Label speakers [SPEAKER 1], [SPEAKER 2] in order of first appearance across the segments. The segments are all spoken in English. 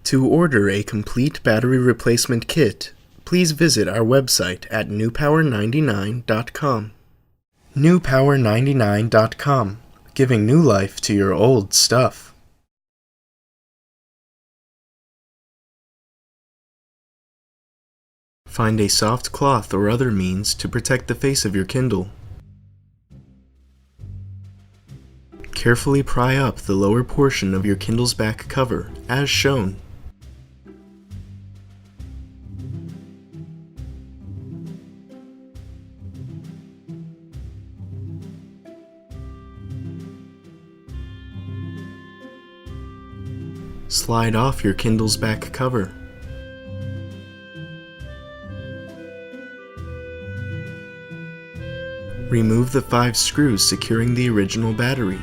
[SPEAKER 1] To order a complete battery replacement kit, please visit our website at newpower99.com. newpower99.com, giving new life to your old stuff. Find a soft cloth or other means to protect the face of your Kindle. Carefully pry up the lower portion of your Kindle's back cover, as shown. Slide off your Kindle's back cover. Remove the 5 screws securing the original battery.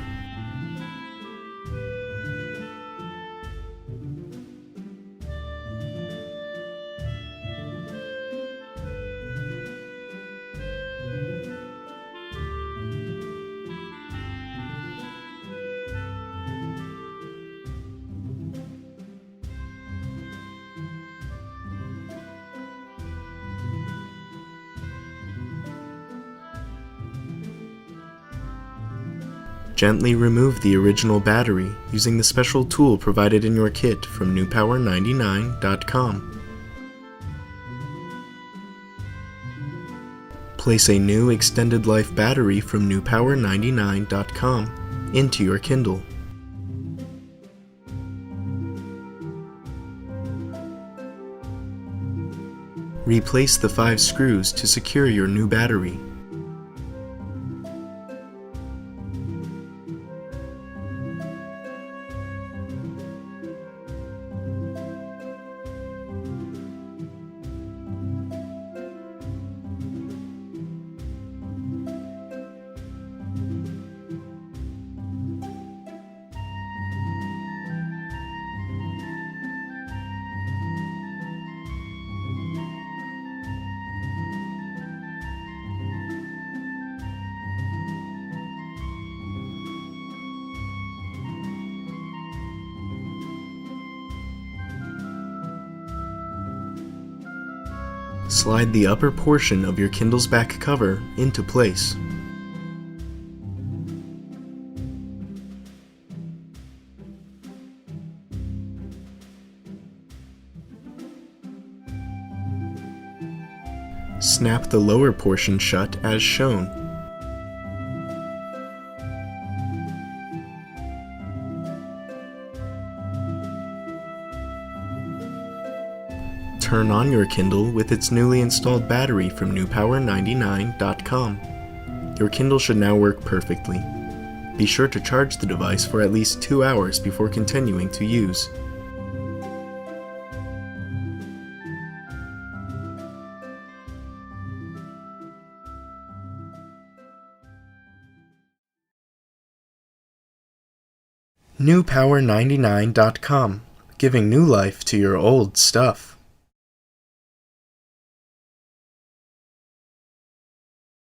[SPEAKER 1] Gently remove the original battery using the special tool provided in your kit from newpower99.com. Place a new extended life battery from newpower99.com into your Kindle. Replace the 5 screws to secure your new battery. Slide the upper portion of your Kindle's back cover into place. Snap the lower portion shut as shown. Turn on your Kindle with its newly installed battery from newpower99.com. Your Kindle should now work perfectly. Be sure to charge the device for at least 2 hours before continuing to use. newpower99.com, giving new life to your old stuff.